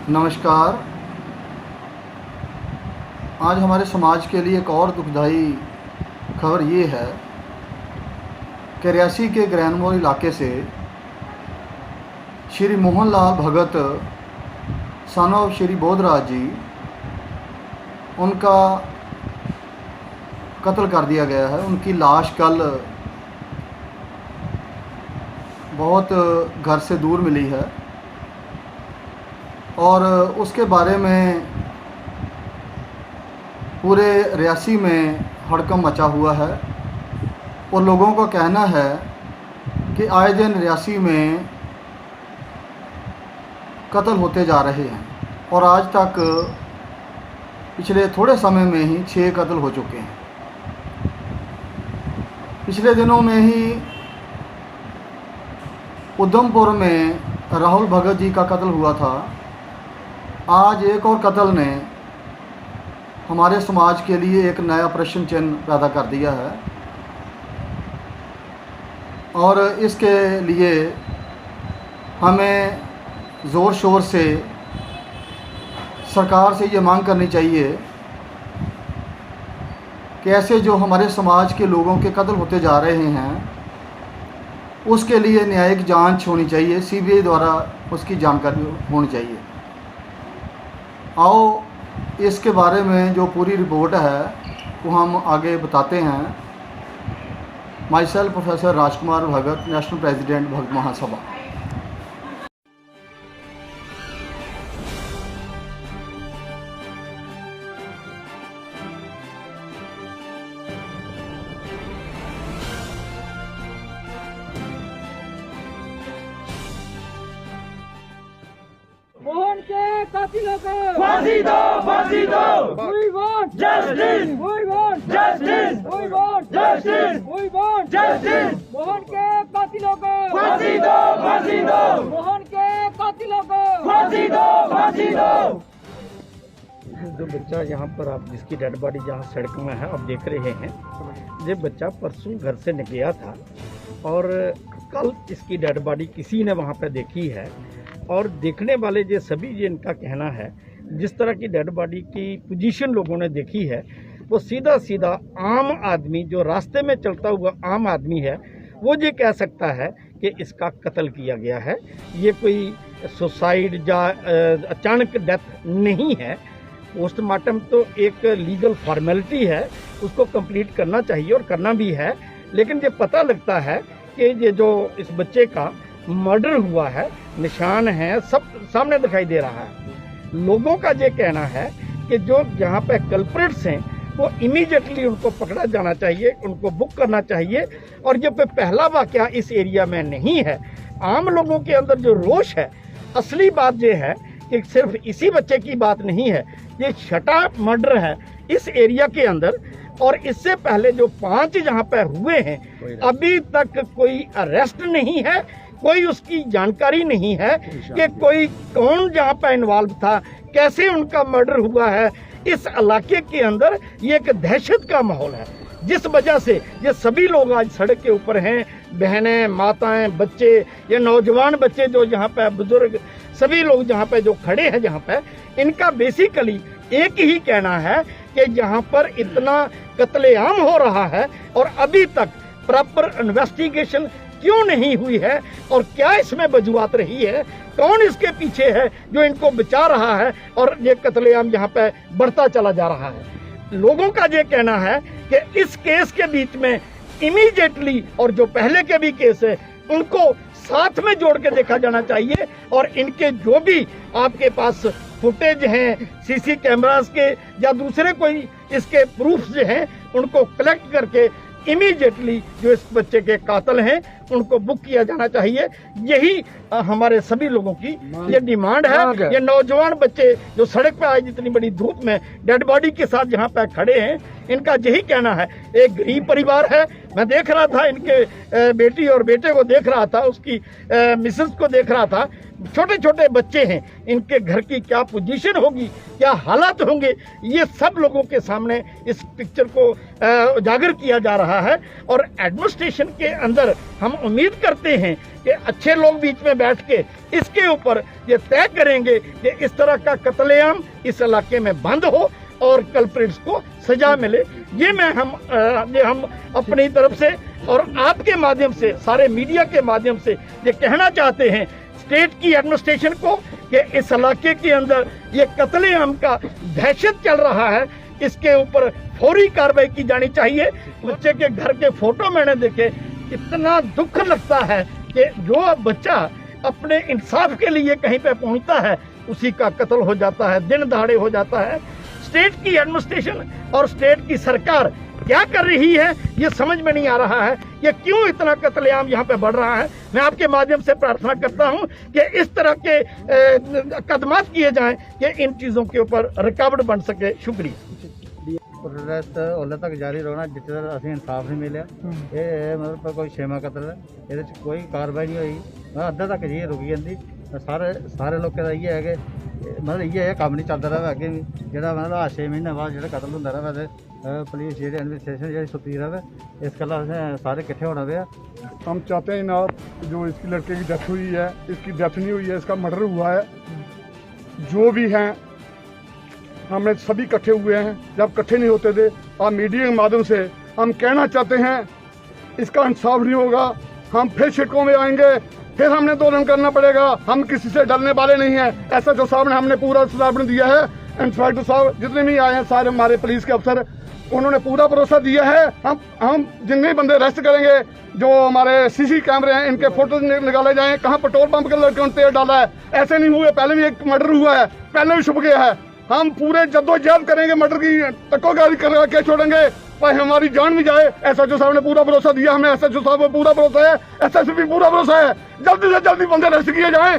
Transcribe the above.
नमस्कार। आज हमारे समाज के लिए एक और दुखदाई खबर ये है कि रियासी के ग्रैनमोर इलाके से श्री मोहनलाल भगत सन ऑफ श्री बोधराज जी, उनका कत्ल कर दिया गया है। उनकी लाश कल बहुत घर से दूर मिली है और उसके बारे में पूरे रियासी में हड़कंप मचा हुआ है और लोगों का कहना है कि आए दिन रियासी में कत्ल होते जा रहे हैं और आज तक पिछले थोड़े समय में ही 6 कत्ल हो चुके हैं। पिछले दिनों में ही उधमपुर में राहुल भगत जी का कत्ल हुआ था। आज एक और कत्ल ने हमारे समाज के लिए एक नया प्रश्न चिन्ह पैदा कर दिया है और इसके लिए हमें ज़ोर शोर से सरकार से ये मांग करनी चाहिए कि ऐसे जो हमारे समाज के लोगों के कत्ल होते जा रहे हैं उसके लिए न्यायिक जांच होनी चाहिए, सीबीआई द्वारा उसकी जानकारी होनी चाहिए। आओ इसके बारे में जो पूरी रिपोर्ट है वो हम आगे बताते हैं। Myself professor Rajkumar Bhagat, national president Bhagat Mahasabha. Mohan के कातिलों को फांसी दो, फांसी दो। We want Justice, we want justice, we want justice, we want justice। Mohan के कातिलों को फांसी दो, फांसी दो। मोहन के कातिलों को फांसी दो, फांसी दो। जो बच्चा यहाँ पर आप जिसकी डेड बॉडी जहाँ सड़क में है आप देख रहे हैं, ये बच्चा परसों घर से निकला था और कल इसकी डेड बॉडी किसी ने वहाँ पे देखी है और देखने वाले ये सभी ये इनका कहना है जिस तरह की डेड बॉडी की पोजीशन लोगों ने देखी है वो सीधा सीधा आम आदमी जो रास्ते में चलता हुआ आम आदमी है वो ये कह सकता है कि इसका कत्ल किया गया है। ये कोई सुसाइड या अचानक डेथ नहीं है। पोस्टमार्टम तो एक लीगल फॉर्मेलिटी है, उसको कंप्लीट करना चाहिए और करना भी है, लेकिन ये पता लगता है कि ये जो इस बच्चे का मर्डर हुआ है, निशान है, सब सामने दिखाई दे रहा है। लोगों का ये कहना है कि जो यहाँ पे कल्प्रिट्स हैं वो इमीडिएटली उनको पकड़ा जाना चाहिए, उनको बुक करना चाहिए और ये पहला वाकया इस एरिया में नहीं है। आम लोगों के अंदर जो रोष है, असली बात ये है कि सिर्फ इसी बच्चे की बात नहीं है, ये छठा मर्डर है इस एरिया के अंदर और इससे पहले जो 5 यहाँ पे हुए हैं अभी तक कोई अरेस्ट नहीं है, कोई उसकी जानकारी नहीं है कि कोई कौन जहाँ पे इन्वॉल्व था, कैसे उनका मर्डर हुआ है। इस इलाके के अंदर ये एक दहशत का माहौल है जिस वजह से ये सभी लोग आज सड़क के ऊपर हैं, बहनें, माताएं, बच्चे, ये नौजवान बच्चे जो यहाँ पे, बुजुर्ग, सभी लोग जहाँ पे जो खड़े हैं जहाँ पे, इनका बेसिकली एक ही कहना है कि यहाँ पर इतना कत्लेआम हो रहा है और अभी तक प्रॉपर इन्वेस्टिगेशन क्यों नहीं हुई है और क्या इसमें वजूहात रही है, कौन इसके पीछे है जो इनको बचा रहा है और ये कत्लेआम यहाँ पे बढ़ता चला जा रहा है। लोगों का ये कहना है कि इस केस के बीच में इमीडिएटली और जो पहले के भी केस है उनको साथ में जोड़ के देखा जाना चाहिए और इनके जो भी आपके पास फुटेज हैं सीसी कैमरास के या दूसरे कोई इसके प्रूफ्स जो हैं उनको कलेक्ट करके इमीडिएटली जो इस बच्चे के कातिल हैं उनको बुक किया जाना चाहिए। यही हमारे सभी लोगों की ये डिमांड है। ये नौजवान बच्चे जो सड़क पे आज इतनी बड़ी धूप में डेड बॉडी के साथ यहाँ पे खड़े हैं इनका यही कहना है। एक गरीब परिवार है, मैं देख रहा था इनके बेटी और बेटे को देख रहा था, उसकी मिसेस को देख रहा था, छोटे छोटे बच्चे हैं, इनके घर की क्या पोजीशन होगी, क्या हालात होंगे, ये सब लोगों के सामने इस पिक्चर को उजागर किया जा रहा है। और एडमिनिस्ट्रेशन के अंदर हम उम्मीद करते हैं कि अच्छे लोग बीच में बैठ के इसके ऊपर ये तय करेंगे कि इस तरह का कत्लेआम इस इलाके में बंद हो और कल्प्रिट्स को सजा मिले। ये हम अपनी तरफ से और आपके माध्यम से, सारे मीडिया के माध्यम से ये कहना चाहते हैं स्टेट की एडमिनिस्ट्रेशन को कि इस इलाके के अंदर ये कत्लेआम का दहशत चल रहा है, इसके ऊपर फौरी कार्रवाई की जानी चाहिए। बच्चे के घर के फोटो मैंने देखे, इतना दुख लगता है कि जो बच्चा अपने इंसाफ के लिए कहीं पे पहुंचता है उसी का कत्ल हो जाता है, दिन दहाड़े हो जाता है। स्टेट की एडमिनिस्ट्रेशन और स्टेट की सरकार क्या कर रही है ये समझ में नहीं आ रहा है। ये क्यों इतना कत्लेआम यहाँ पे बढ़ रहा है। मैं आपके माध्यम से प्रार्थना करता हूँ कि इस तरह के कदमात किए जाएं कि इन चीज़ों के ऊपर रुकावट बन सके। शुक्रिया। प्रोटेस्ट हले तक जारी रहना जितने तक असं इंसाफ नहीं मिले। ये मतलब कोई छेवां कतल है, ये कोई कार्रवाई नहीं हुई, अद्धे तक जी रुकी जाती। सारे लोगों का ये है कि मतलब ये काम नहीं चलता रहा अगे भी, जो मतलब 6 महीने बाद जो कतल होंगे रहा तो पुलिस जी एडमिनिस्ट्रेशन जी सुती रहे, इस गल सारे इकट्ठे होना पे। हम चाहते हैं ना, जो इसकी लड़के की डेथ हुई है, इसकी डेथ नहीं हुई है, इसका मर्डर हुआ है, जो भी हैं हमने सभी इकट्ठे हुए हैं। जब इकट्ठे नहीं होते थे, आप मीडिया के माध्यम से हम कहना चाहते हैं इसका इंसाफ नहीं होगा, हम फिर सड़कों में आएंगे, फिर हमने आंदोलन करना पड़ेगा। हम किसी से डरने वाले नहीं हैं। एसएचओ साहब ने हमने पूरा सुझाव दिया है, इंस्पेक्टर साहब जितने भी आए हैं सारे हमारे पुलिस के अफसर, उन्होंने पूरा भरोसा दिया है। हम जितने बंदे अरेस्ट करेंगे, जो हमारे सीसी कैमरे हैं इनके फोटो निकाले जाएं, कहाँ पेट्रोल पंप के लड़के तेल डाला है, ऐसे नहीं हुए। पहले भी एक मर्डर हुआ है, पहले भी छुप गया है। हम पूरे जद्दोजहद करेंगे, मर्डर की तक्कोगारी करके छोड़ेंगे, पर हमारी जान भी जाए। एसएचओ साहब ने पूरा भरोसा दिया हमें, एसएचओ साहब को पूरा भरोसा है, एसएसपी पूरा भरोसा है। जल्दी से जल्दी बंदे अरेस्ट किए जाएं।